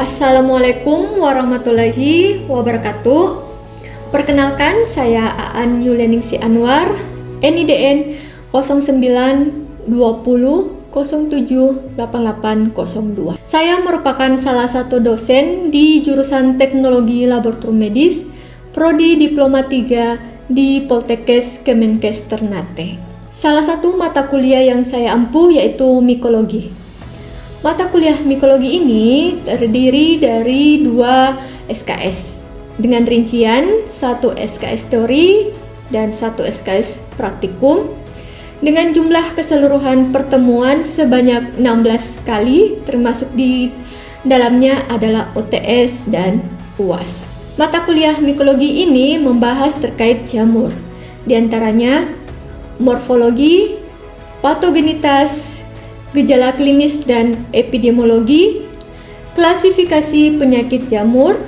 Assalamualaikum warahmatullahi wabarakatuh. Perkenalkan, saya Aan Yulianingsi Anwar, NIDN 0920078802. Saya merupakan salah satu dosen di jurusan Teknologi Laboratorium Medis, Prodi Diploma 3 di Poltekkes Kemenkes Ternate. Salah satu mata kuliah yang saya ampuh yaitu mikologi. Mata kuliah mikologi ini terdiri dari 2 SKS dengan rincian 1 SKS teori dan 1 SKS praktikum dengan jumlah keseluruhan pertemuan sebanyak 16 kali, termasuk di dalamnya adalah OTS dan UAS. Mata kuliah mikologi ini membahas terkait jamur, diantaranya morfologi, patogenitas, gejala klinis dan epidemiologi, klasifikasi penyakit jamur,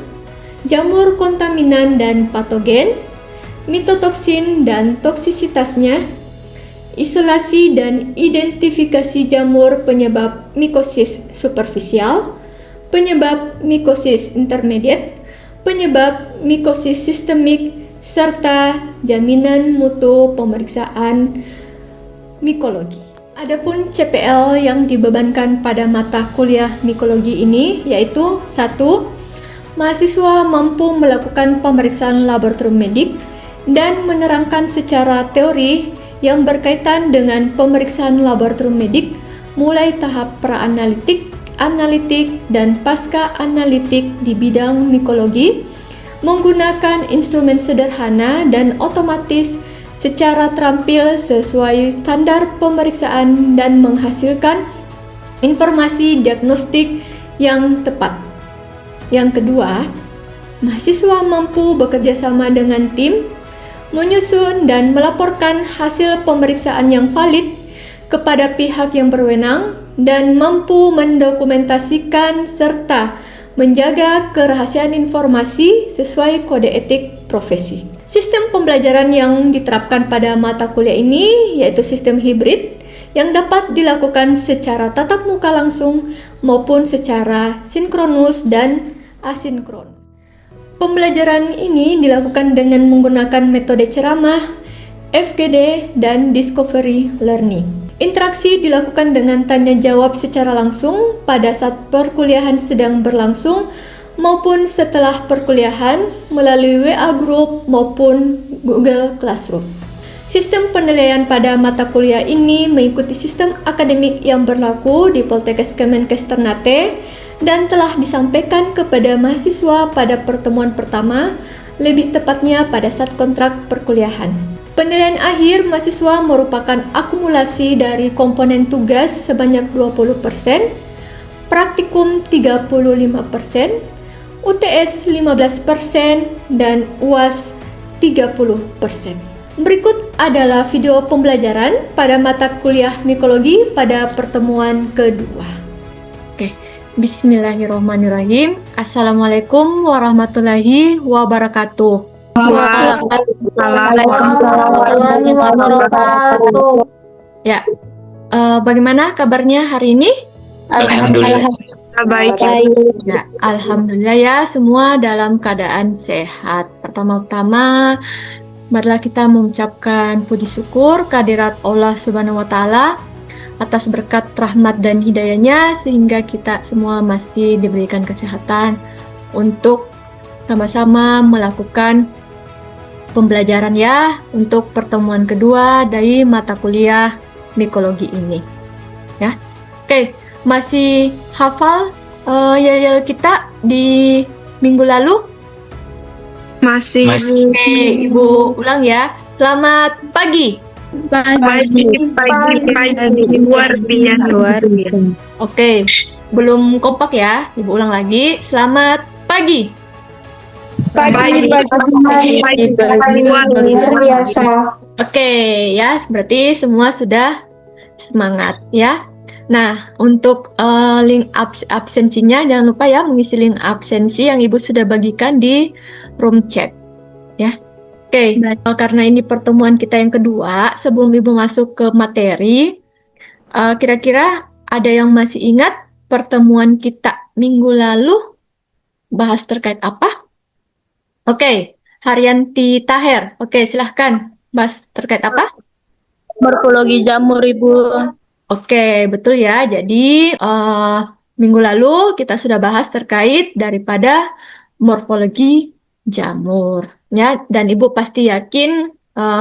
jamur kontaminan dan patogen, mitotoksin dan toksisitasnya, isolasi dan identifikasi jamur penyebab mikosis superficial, penyebab mikosis intermediate, penyebab mikosis sistemik, serta jaminan mutu pemeriksaan mikologi. Adapun CPL yang dibebankan pada mata kuliah mikologi ini yaitu 1. Mahasiswa mampu melakukan pemeriksaan laboratorium medik dan menerangkan secara teori yang berkaitan dengan pemeriksaan laboratorium medik mulai tahap pra-analitik, analitik, dan pasca-analitik di bidang mikologi menggunakan instrumen sederhana dan otomatis secara terampil sesuai standar pemeriksaan dan menghasilkan informasi diagnostik yang tepat. Yang kedua, mahasiswa mampu bekerja sama dengan tim, menyusun dan melaporkan hasil pemeriksaan yang valid kepada pihak yang berwenang dan mampu mendokumentasikan serta menjaga kerahasiaan informasi sesuai kode etik profesi. Sistem pembelajaran yang diterapkan pada mata kuliah ini yaitu sistem hibrid yang dapat dilakukan secara tatap muka langsung maupun secara sinkronus dan asinkronus. Pembelajaran ini dilakukan dengan menggunakan metode ceramah, FGD, dan discovery learning. Interaksi dilakukan dengan tanya jawab secara langsung pada saat perkuliahan sedang berlangsung maupun setelah perkuliahan melalui WA Group maupun Google Classroom. Sistem penilaian pada mata kuliah ini mengikuti sistem akademik yang berlaku di Poltekkes Kemenkes Ternate dan telah disampaikan kepada mahasiswa pada pertemuan pertama, lebih tepatnya pada saat kontrak perkuliahan. Penilaian akhir mahasiswa merupakan akumulasi dari komponen tugas sebanyak 20%, praktikum 35%, UTS 15%, dan UAS 30%. Berikut adalah video pembelajaran pada mata kuliah mikologi pada pertemuan kedua. Oke, bismillahirrahmanirrahim. Assalamualaikum warahmatullahi wabarakatuh. Waalaikumsalam warahmatullahi wabarakatuh. Ya, bagaimana kabarnya hari ini? Alhamdulillah. Baik. Ya, alhamdulillah ya, semua dalam keadaan sehat. Pertama-tama, marilah kita mengucapkan puji syukur kehadirat Allah Subhanahu wa Ta'ala atas berkat rahmat dan hidayahnya sehingga kita semua masih diberikan kesehatan untuk sama-sama melakukan pembelajaran ya untuk pertemuan kedua dari mata kuliah mikologi ini. Ya, oke. Masih hafal yel-yel kita di minggu lalu? Masih. Oke, Ibu ulang ya. Selamat pagi. Pagi. Luar biasa. Oke, belum kompak ya. Ibu ulang lagi. Selamat pagi. Pagi. Luar biasa. Oke, ya, berarti semua sudah semangat ya. Nah, untuk link absensinya jangan lupa ya mengisi link absensi yang Ibu sudah bagikan di room chat ya. Oke, karena ini pertemuan kita yang kedua, sebelum Ibu masuk ke materi, kira-kira ada yang masih ingat pertemuan kita minggu lalu bahas terkait apa? Oke, Haryanti Taher. Oke, silahkan bahas terkait apa? Morfologi jamur, Ibu. Oke, betul ya. Jadi, minggu lalu kita sudah bahas terkait daripada morfologi jamur. Ya, dan Ibu pasti yakin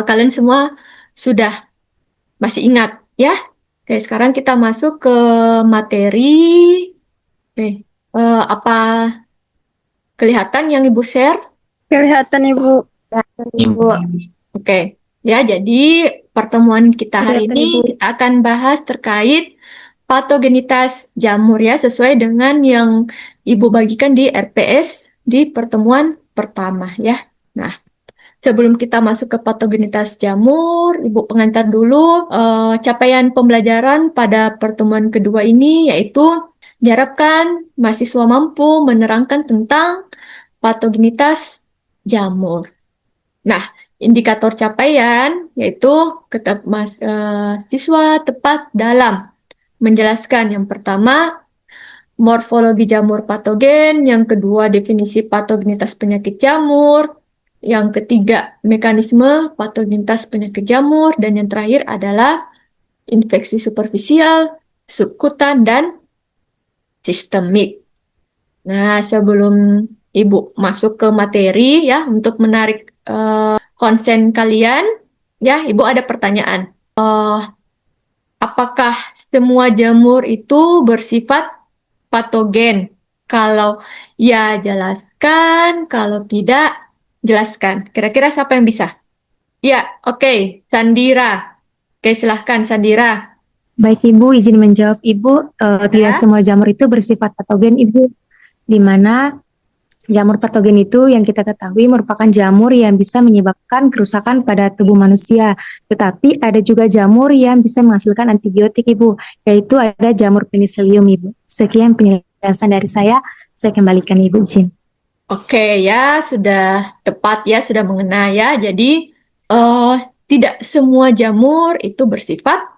kalian semua sudah masih ingat ya. Oke, sekarang kita masuk ke materi. Oke, apa kelihatan yang Ibu share? Kelihatan, Ibu. Ibu. Oke, ya jadi pertemuan kita hari Kelihatan, ini Ibu. kita akan bahas terkait patogenitas jamur ya, sesuai dengan yang Ibu bagikan di RPS di pertemuan pertama ya. Nah, sebelum kita masuk ke patogenitas jamur, Ibu pengantar dulu capaian pembelajaran pada pertemuan kedua ini, yaitu diharapkan mahasiswa mampu menerangkan tentang patogenitas jamur. Nah, indikator capaian yaitu siswa tepat dalam menjelaskan yang pertama morfologi jamur patogen, yang kedua definisi patogenitas penyakit jamur, yang ketiga mekanisme patogenitas penyakit jamur, dan yang terakhir adalah infeksi superficial, subkutan, dan sistemik. Nah, sebelum Ibu masuk ke materi ya, untuk menarik konsen kalian, ya, Ibu ada pertanyaan. Apakah semua jamur itu bersifat patogen? Kalau ya, jelaskan. Kalau tidak, jelaskan. Kira-kira siapa yang bisa? Ya, oke. Sandira. Oke, silahkan Sandira. Baik Ibu, izin menjawab Ibu, tidak semua jamur itu bersifat patogen Ibu, di mana jamur patogen itu yang kita ketahui merupakan jamur yang bisa menyebabkan kerusakan pada tubuh manusia. Tetapi ada juga jamur yang bisa menghasilkan antibiotik Ibu, yaitu ada jamur penicillium Ibu. Sekian penjelasan dari saya kembalikan Ibu izin. Oke ya, sudah tepat ya, sudah mengena ya. Jadi tidak semua jamur itu bersifat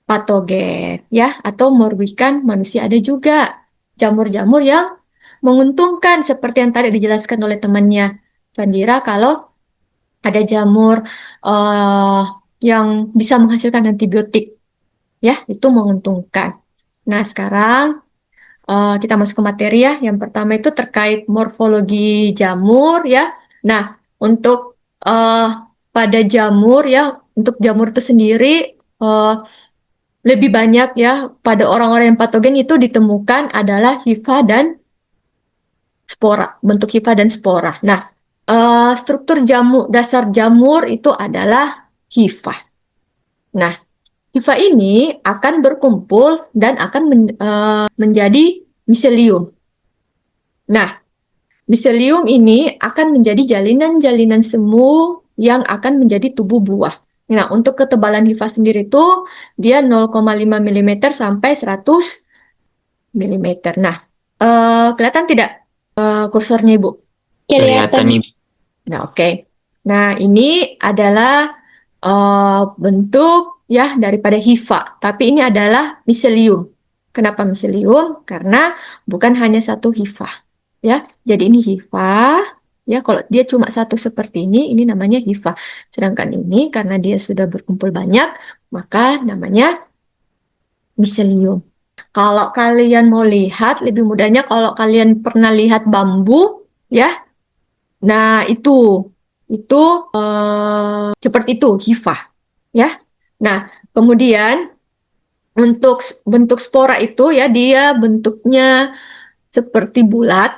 patogen ya, atau merugikan manusia. Ada juga jamur-jamur yang menguntungkan seperti yang tadi dijelaskan oleh temannya Sandira, kalau ada jamur yang bisa menghasilkan antibiotik ya, itu menguntungkan. Nah, sekarang kita masuk ke materi ya. Yang pertama itu terkait morfologi jamur ya. Nah, untuk pada jamur ya, untuk jamur itu sendiri lebih banyak ya pada orang-orang yang patogen itu ditemukan adalah hifa dan spora, bentuk hifa dan spora. Nah, struktur dasar jamur itu adalah hifa. Nah, hifa ini akan berkumpul dan akan menjadi miselium. Nah, miselium ini akan menjadi jalinan-jalinan semu yang akan menjadi tubuh buah. Nah, untuk ketebalan hifa sendiri itu dia 0,5 mm sampai 100 mm. Nah, kelihatan tidak kursornya Ibu? Kelihatan, Ibu. Nah, oke. Nah, ini adalah bentuk ya daripada hifa, tapi ini adalah miselium. Kenapa miselium? Karena bukan hanya satu hifa, ya. Jadi ini hifa, ya. Kalau dia cuma satu seperti ini namanya hifa. Sedangkan ini karena dia sudah berkumpul banyak, maka namanya miselium. Kalau kalian mau lihat, lebih mudahnya kalau kalian pernah lihat bambu, ya. Nah, itu seperti itu hifa, ya. Nah, kemudian untuk bentuk spora itu ya, dia bentuknya seperti bulat,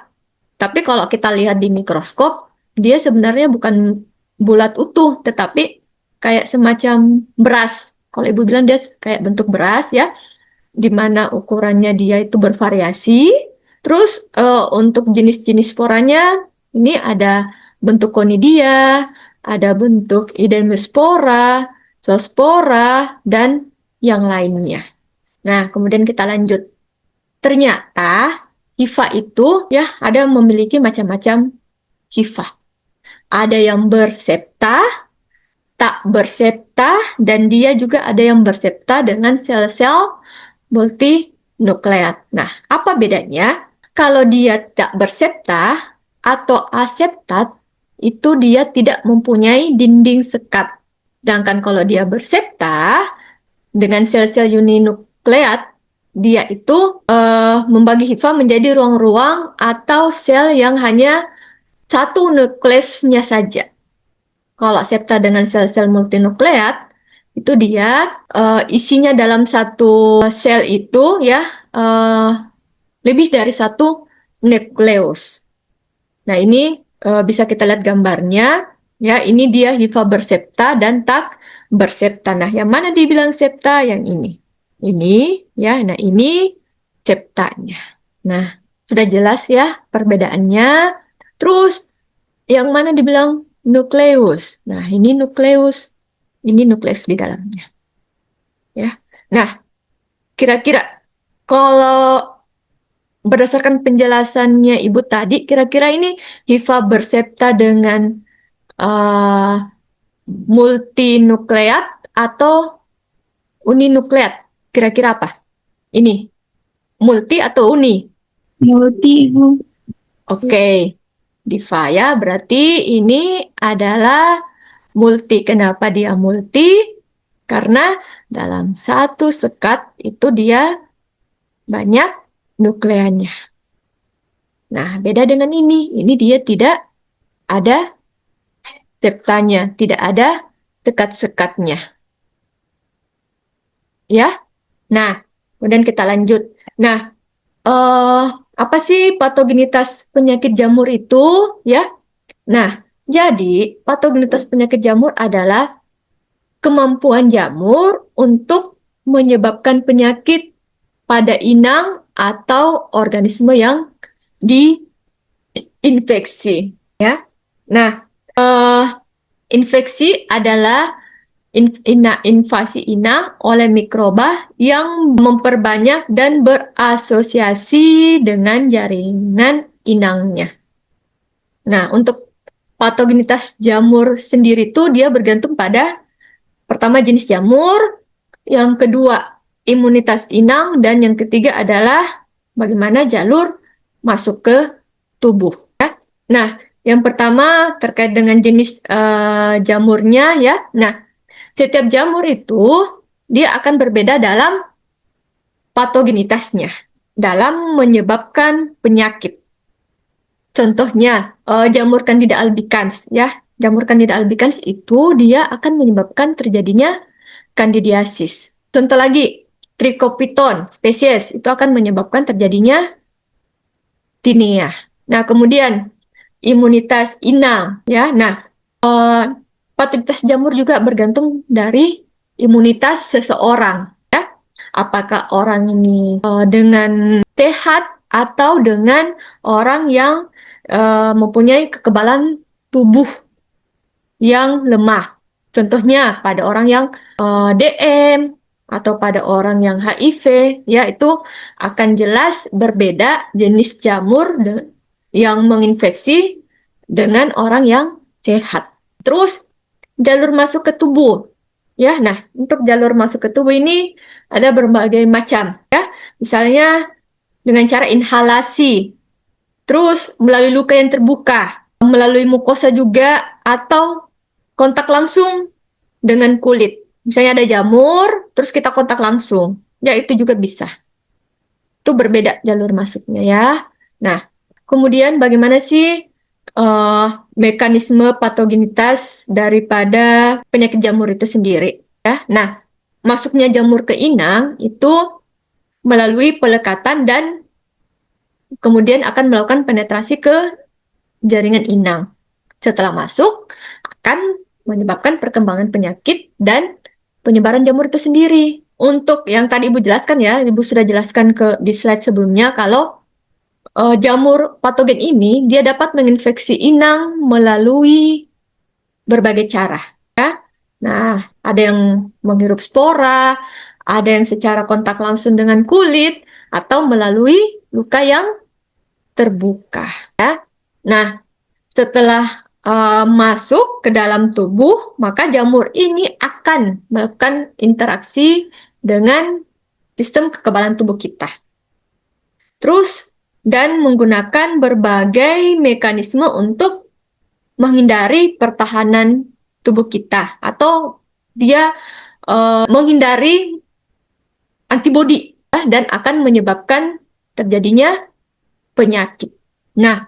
tapi kalau kita lihat di mikroskop, dia sebenarnya bukan bulat utuh, tetapi kayak semacam beras. Kalau Ibu bilang dia kayak bentuk beras ya, di mana ukurannya dia itu bervariasi. Terus untuk jenis-jenis sporanya ini ada bentuk konidia, ada bentuk edemospora, zoospora, dan yang lainnya. Nah, kemudian kita lanjut. Ternyata hifa itu ya ada memiliki macam-macam hifa. Ada yang bersepta, tak bersepta, dan dia juga ada yang bersepta dengan sel-sel multinukleat. Nah, apa bedanya? kalau dia tidak bersepta atau aseptat, itu dia tidak mempunyai dinding sekat. Sedangkan kalau dia bersepta, dengan sel-sel uninukleat, dia itu membagi hifa menjadi ruang-ruang atau sel yang hanya satu nukleusnya saja. Kalau septa dengan sel-sel multinukleat, itu dia isinya dalam satu sel itu ya lebih dari satu nukleus. Nah, ini bisa kita lihat gambarnya. Ya, ini dia hifa bersepta dan tak bersepta. Nah, yang mana dibilang septa? Yang ini. Ini, ya. Nah, ini septanya. Nah, sudah jelas ya perbedaannya. Terus, yang mana dibilang nukleus? Nah, ini nukleus. Ini nukleus di dalamnya. Ya. Nah, kira-kira kalau berdasarkan penjelasannya Ibu tadi, kira-kira ini hifa bersepta dengan uh, multinukleat atau uninukleat? Kira-kira apa? Ini multi atau uni? Multi, Ibu. Oke, Diva ya, berarti ini adalah multi. Kenapa dia multi? Karena dalam satu sekat itu dia banyak nukleanya. Nah, beda dengan ini. Ini dia tidak ada septanya, tidak ada sekat-sekatnya. Ya. Nah, kemudian kita lanjut. Nah, apa sih patogenitas penyakit jamur itu? Ya. Nah, jadi patogenitas penyakit jamur adalah kemampuan jamur untuk menyebabkan penyakit pada inang atau organisme yang diinfeksi. Ya. Nah, infeksi adalah invasi inang oleh mikroba yang memperbanyak dan berasosiasi dengan jaringan inangnya. Nah, untuk patogenitas jamur sendiri itu dia bergantung pada pertama jenis jamur, yang kedua imunitas inang, dan yang ketiga adalah bagaimana jalur masuk ke tubuh. Ya. Nah, yang pertama terkait dengan jenis jamurnya ya. Nah, setiap jamur itu dia akan berbeda dalam patogenitasnya, dalam menyebabkan penyakit. Contohnya, jamur Candida albicans ya. Jamur Candida albicans itu dia akan menyebabkan terjadinya candidiasis. Contoh lagi, Trichopiton spesies itu akan menyebabkan terjadinya tinea. Nah, kemudian imunitas inang ya. Nah, patogenitas jamur juga bergantung dari imunitas seseorang ya. Apakah orang ini dengan sehat atau dengan orang yang mempunyai kekebalan tubuh yang lemah. Contohnya pada orang yang DM atau pada orang yang HIV, ya itu akan jelas berbeda jenis jamur yang menginfeksi dengan orang yang sehat. Terus jalur masuk ke tubuh. Ya, nah untuk jalur masuk ke tubuh ini ada berbagai macam ya. Misalnya dengan cara inhalasi, terus melalui luka yang terbuka, melalui mukosa juga, atau kontak langsung dengan kulit. Misalnya ada jamur, terus kita kontak langsung. Ya, itu juga bisa. Itu berbeda jalur masuknya ya. Nah, kemudian bagaimana sih mekanisme patogenitas daripada penyakit jamur itu sendiri? Ya, nah, masuknya jamur ke inang itu melalui pelekatan dan kemudian akan melakukan penetrasi ke jaringan inang. Setelah masuk, akan menyebabkan perkembangan penyakit dan penyebaran jamur itu sendiri. Untuk yang tadi Ibu jelaskan ya, Ibu sudah jelaskan di slide sebelumnya kalau jamur patogen ini dia dapat menginfeksi inang melalui berbagai cara. Ya. Nah, ada yang menghirup spora, ada yang secara kontak langsung dengan kulit, atau melalui luka yang terbuka. Ya. Nah, setelah masuk ke dalam tubuh, maka jamur ini akan melakukan interaksi dengan sistem kekebalan tubuh kita. Terus dan menggunakan berbagai mekanisme untuk menghindari pertahanan tubuh kita, atau dia menghindari antibodi dan akan menyebabkan terjadinya penyakit. Nah,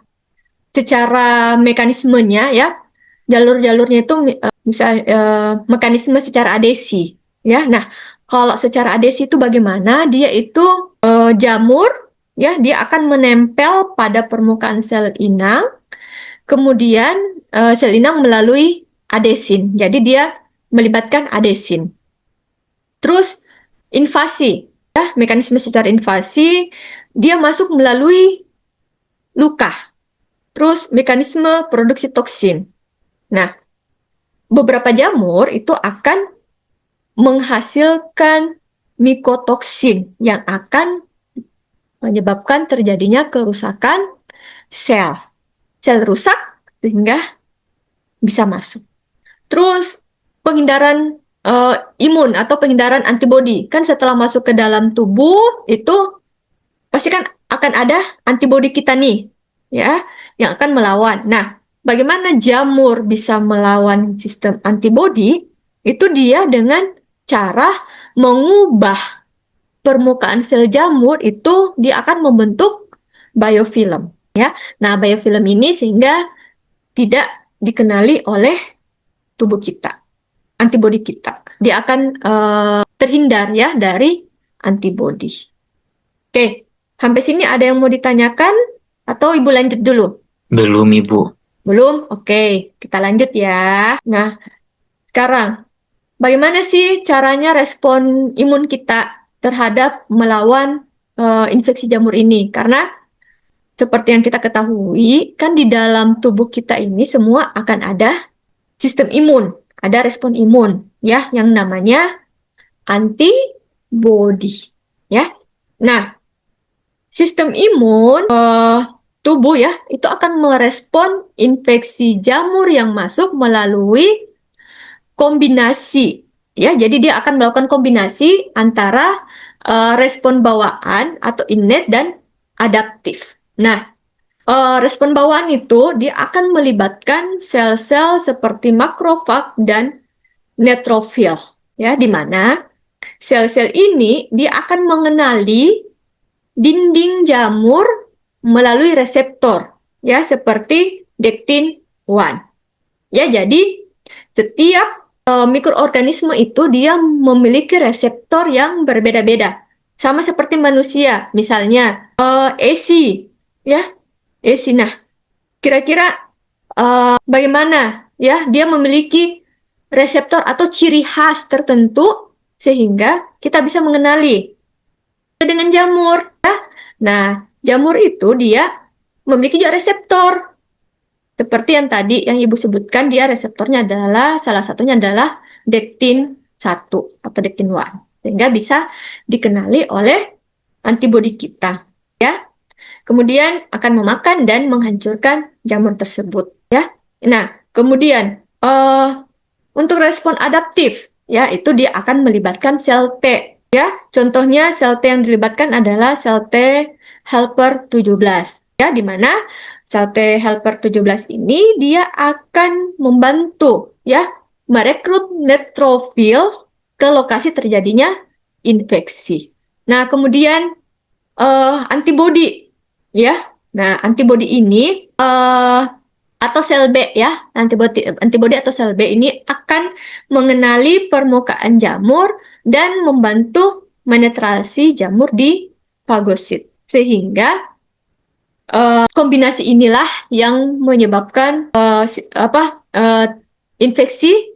secara mekanismenya ya, jalur-jalurnya itu mekanisme secara adesi ya. Nah, kalau secara adesi itu bagaimana? Dia itu jamur ya, dia akan menempel pada permukaan sel inang, kemudian sel inang melalui adesin. Jadi dia melibatkan adesin. Terus invasi ya, mekanisme secara invasi dia masuk melalui luka. Terus mekanisme produksi toksin. Nah, beberapa jamur itu akan menghasilkan mikotoksin yang akan menyebabkan terjadinya kerusakan sel. Sel rusak sehingga bisa masuk. Terus penghindaran imun atau penghindaran antibodi. Kan setelah masuk ke dalam tubuh itu pasti kan akan ada antibodi kita nih ya yang akan melawan. Nah, bagaimana jamur bisa melawan sistem antibodi? Itu dia dengan cara mengubah permukaan sel jamur, itu dia akan membentuk biofilm ya. Nah, biofilm ini sehingga tidak dikenali oleh tubuh kita, antibodi kita. Dia akan terhindar ya dari antibodi. Oke, sampai sini ada yang mau ditanyakan atau Ibu lanjut dulu? Belum, Ibu. Belum? Oke, kita lanjut ya. Nah, sekarang bagaimana sih caranya respon imun kita terhadap melawan infeksi jamur ini? Karena seperti yang kita ketahui, kan di dalam tubuh kita ini semua akan ada sistem imun, ada respon imun ya yang namanya antibodi ya. Nah, sistem imun tubuh ya itu akan merespon infeksi jamur yang masuk melalui kombinasi ya. Jadi dia akan melakukan kombinasi antara respon bawaan atau innate dan adaptif. Nah, respon bawaan itu dia akan melibatkan sel-sel seperti makrofag dan neutrofil ya, di mana sel-sel ini dia akan mengenali dinding jamur melalui reseptor ya seperti dektin 1. Ya, jadi setiap mikroorganisme itu dia memiliki reseptor yang berbeda-beda. Sama seperti manusia, misalnya ESI ya. ESI. Nah, kira-kira bagaimana ya dia memiliki reseptor atau ciri khas tertentu sehingga kita bisa mengenali dengan jamur ya. Nah, jamur itu dia memiliki juga reseptor. Seperti yang tadi yang Ibu sebutkan, dia reseptornya adalah salah satunya adalah dektin 1 atau dektin 1. Sehingga bisa dikenali oleh antibodi kita ya. Kemudian akan memakan dan menghancurkan jamur tersebut ya. Nah, kemudian untuk respon adaptif ya, itu dia akan melibatkan sel T ya. Contohnya sel T yang dilibatkan adalah sel T helper 17 ya, di mana sel T helper 17 ini dia akan membantu ya merekrut neutrofil ke lokasi terjadinya infeksi. Nah, kemudian antibodi ya. Nah, antibodi ini atau sel B ya, antibodi atau sel B ini akan mengenali permukaan jamur dan membantu menetralisasi jamur di fagosit. Sehingga kombinasi inilah yang menyebabkan infeksi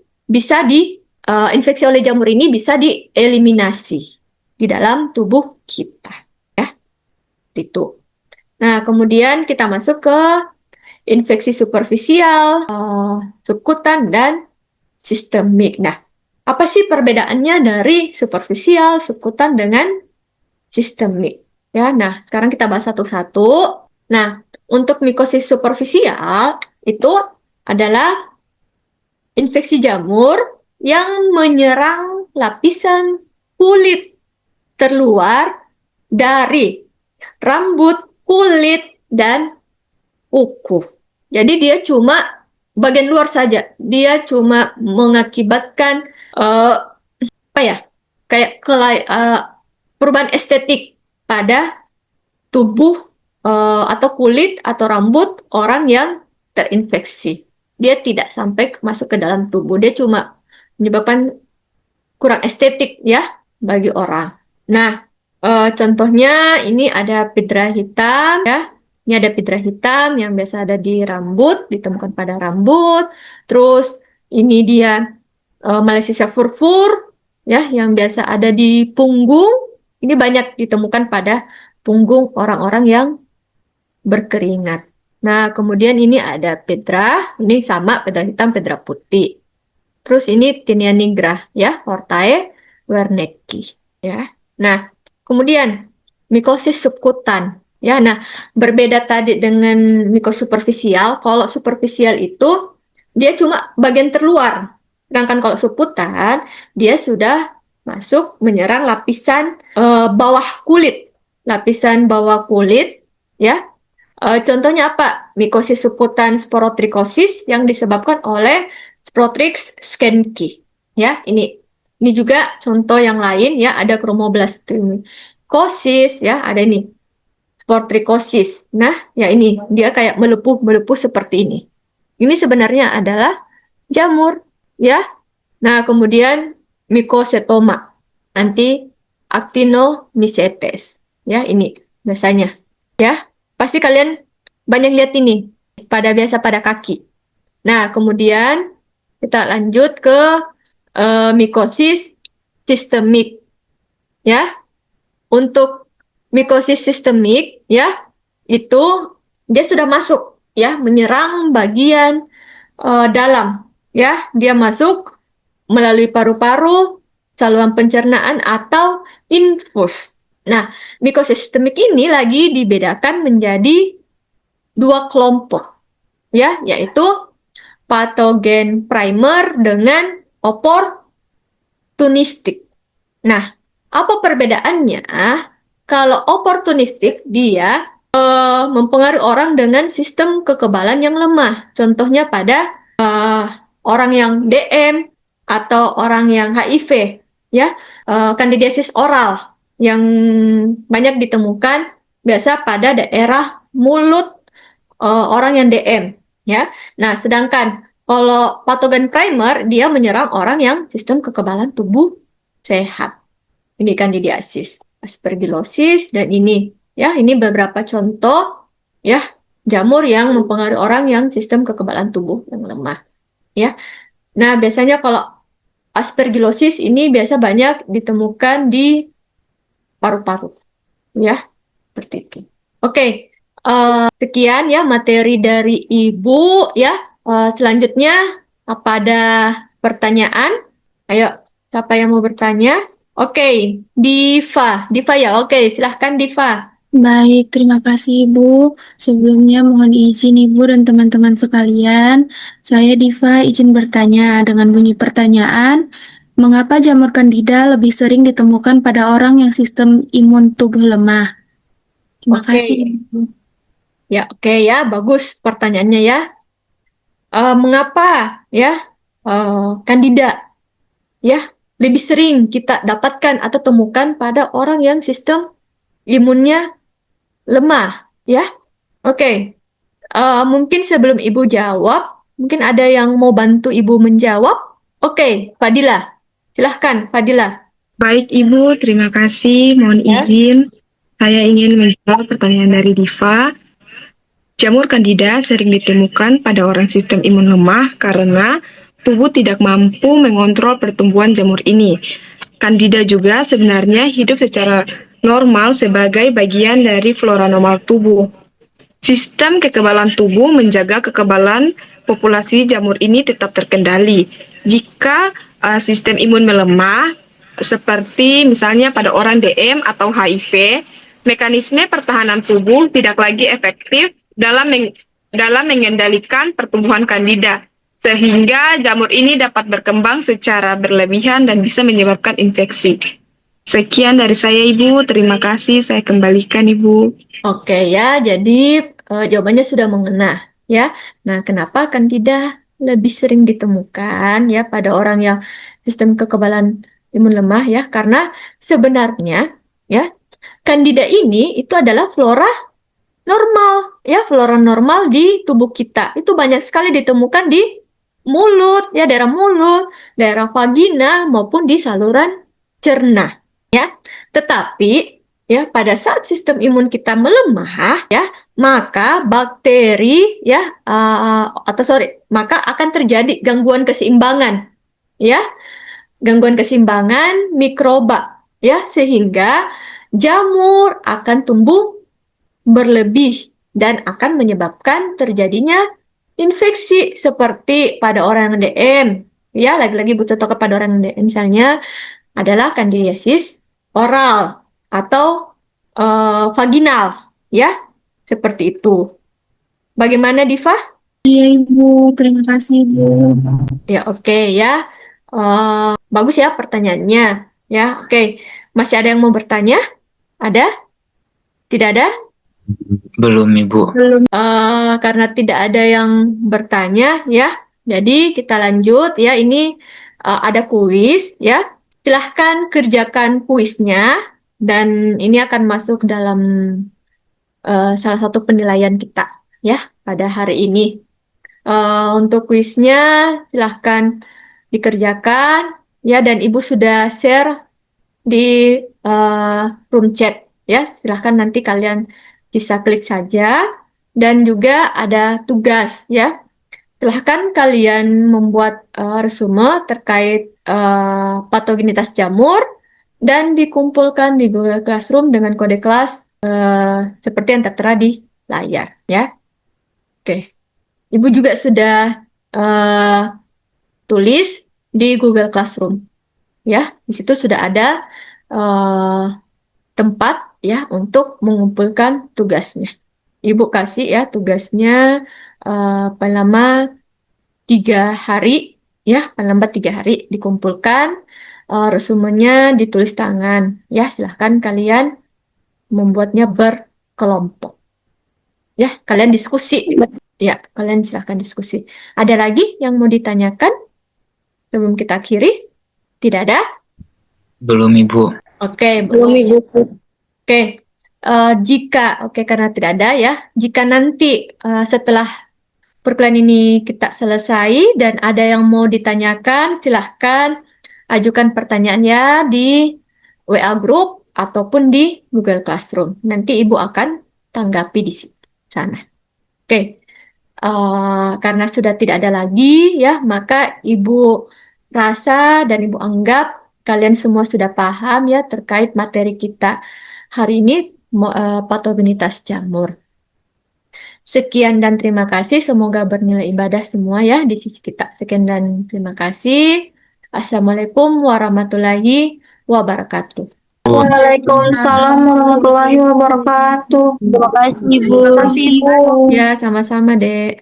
infeksi oleh jamur ini bisa dieliminasi di dalam tubuh kita ya. Itu. Nah, kemudian kita masuk ke infeksi superficial, subkutan, dan sistemik. Nah, apa sih perbedaannya dari superficial, subkutan, dengan sistemik? Ya, nah, sekarang kita bahas satu-satu. Nah, untuk mikosis superficial itu adalah infeksi jamur yang menyerang lapisan kulit terluar dari rambut, kulit, dan kuku. Jadi dia cuma bagian luar saja. Dia cuma mengakibatkan apa ya? Kayak perubahan estetik pada tubuh atau kulit atau rambut orang yang terinfeksi. Dia tidak sampai masuk ke dalam tubuh. Dia cuma menyebabkan kurang estetik ya bagi orang. Nah, contohnya ini ada pidra hitam ya. Ini ada pidra hitam yang biasa ada di rambut, ditemukan pada rambut. Terus ini dia Malassezia furfur ya yang biasa ada di punggung. Ini banyak ditemukan pada punggung orang-orang yang berkeringat. Nah, kemudian ini ada pedra, ini sama pedra hitam, pedra putih. Terus ini Tinea nigra ya, Hortae Wernicke ya. Nah, kemudian mikosis subkutan ya. Nah, berbeda tadi dengan mikosis superficial, kalau superficial itu dia cuma bagian terluar. Sedangkan kalau subkutan dia sudah masuk menyerang lapisan bawah kulit. Lapisan bawah kulit ya. Contohnya apa? Mikosis subkutan sporotrikosis yang disebabkan oleh Sporotrix skenki. Ya, ini juga contoh yang lain ya, ada chromoblastomikosis ya, ada ini sporotrikosis. Nah, ya ini dia kayak melepuh-melepuh seperti ini. Ini sebenarnya adalah jamur ya. Nah, kemudian mikosetoma anti actinomycetes. Ya, ini biasanya ya. Pasti kalian banyak lihat ini biasa pada kaki. Nah, kemudian kita lanjut ke mikosis sistemik. Ya, untuk mikosis sistemik ya itu dia sudah masuk ya menyerang bagian dalam ya, dia masuk melalui paru-paru, saluran pencernaan atau infus. Nah, mikosis sistemik ini lagi dibedakan menjadi dua kelompok, ya, yaitu patogen primer dengan oportunistik. Nah, apa perbedaannya? Kalau oportunistik dia mempengaruhi orang dengan sistem kekebalan yang lemah. Contohnya pada orang yang DM atau orang yang HIV, ya, kandidiasis oral yang banyak ditemukan biasa pada daerah mulut orang yang DM, ya. Nah, sedangkan kalau patogen primer dia menyerang orang yang sistem kekebalan tubuh sehat. Ini kandidiasis, aspergillosis, dan ini, ya, ini beberapa contoh, ya, jamur yang mempengaruhi orang yang sistem kekebalan tubuh yang lemah, ya. Nah, biasanya kalau aspergillosis ini biasa banyak ditemukan di paru-paru, ya, seperti itu. Oke, sekian ya materi dari Ibu, ya. Selanjutnya, apa ada pertanyaan? Ayo, siapa yang mau bertanya? Oke, Diva ya, oke, silahkan Diva. Baik, terima kasih Ibu. Sebelumnya mohon izin Ibu dan teman-teman sekalian. Saya Diva izin bertanya dengan bunyi pertanyaan. Mengapa jamur kandida lebih sering ditemukan pada orang yang sistem imun tubuh lemah? Terima Oke. kasih Ibu. Ya, oke ya, bagus pertanyaannya ya. Mengapa ya Candida ya lebih sering kita dapatkan atau temukan pada orang yang sistem imunnya lemah ya? Oke. Mungkin sebelum Ibu jawab, mungkin ada yang mau bantu Ibu menjawab. Oke, Fadila. Silahkan, Fadila. Baik Ibu, terima kasih. Mohon Ya. izin, saya ingin menjawab pertanyaan dari Diva. Jamur Candida sering ditemukan pada orang sistem imun lemah karena tubuh tidak mampu mengontrol pertumbuhan jamur ini. Candida juga sebenarnya hidup secara normal sebagai bagian dari flora normal tubuh. Sistem kekebalan tubuh menjaga kekebalan populasi jamur ini tetap terkendali. Jika sistem imun melemah, seperti misalnya pada orang DM atau HIV, mekanisme pertahanan tubuh tidak lagi efektif dalam mengendalikan pertumbuhan Candida, sehingga jamur ini dapat berkembang secara berlebihan dan bisa menyebabkan infeksi. Sekian dari saya, Ibu. Terima kasih. Saya kembalikan, Ibu. Oke ya, jadi jawabannya sudah mengena ya. Nah, kenapa Candida lebih sering ditemukan ya pada orang yang sistem kekebalan imun lemah ya? Karena sebenarnya ya Candida ini itu adalah flora normal ya, flora normal di tubuh kita. Itu banyak sekali ditemukan di mulut ya, daerah mulut, daerah vaginal maupun di saluran cerna ya. Tetapi ya pada saat sistem imun kita melemah ya, maka bakteri ya maka akan terjadi gangguan keseimbangan ya, gangguan keseimbangan mikroba ya, sehingga jamur akan tumbuh berlebih dan akan menyebabkan terjadinya infeksi seperti pada orang DM ya, lagi-lagi contoh kepada orang DM misalnya adalah kandidiasis oral atau vaginal ya, seperti itu. Bagaimana Diva? Iya, Ibu. Terima kasih, Ibu. Ya oke ya. Bagus ya pertanyaannya ya. Oke, masih ada yang mau bertanya? Ada? Tidak ada? Belum, Ibu. Karena tidak ada yang bertanya ya, jadi kita lanjut ya. Ini ada kuis ya. Silahkan kerjakan kuisnya dan ini akan masuk dalam salah satu penilaian kita ya pada hari ini. Untuk kuisnya silahkan dikerjakan ya, dan Ibu sudah share di room chat ya. Silahkan nanti kalian bisa klik saja. Dan juga ada tugas ya. Silahkan kalian membuat resume terkait patogenitas jamur dan dikumpulkan di Google Classroom dengan kode kelas seperti yang tertera di layar ya. Oke, Ibu juga sudah tulis di Google Classroom ya. Di situ sudah ada tempat ya untuk mengumpulkan tugasnya. Ibu kasih ya tugasnya paling lama 3 hari ya, paling lambat 3 hari dikumpulkan, resumenya ditulis tangan ya. Silahkan kalian membuatnya berkelompok ya, kalian diskusi ya, kalian silahkan diskusi. Ada lagi yang mau ditanyakan sebelum kita akhiri? Tidak ada? Belum, Ibu. Oke, belum Ibu. Oke. Karena tidak ada ya, jika nanti setelah perkuliahan ini kita selesai dan ada yang mau ditanyakan, silahkan ajukan pertanyaannya di WA group ataupun di Google Classroom. Nanti Ibu akan tanggapi di sana. Oke. Karena sudah tidak ada lagi ya, maka Ibu rasa dan Ibu anggap kalian semua sudah paham ya terkait materi kita hari ini, patogenitas jamur. Sekian dan terima kasih. Semoga bernilai ibadah semua ya di sisi kita. Sekian dan terima kasih. Assalamualaikum warahmatullahi wabarakatuh. Waalaikumsalam warahmatullahi wabarakatuh. Terima kasih, Ibu. Terima kasih, Ibu. Ya, sama-sama, Dek.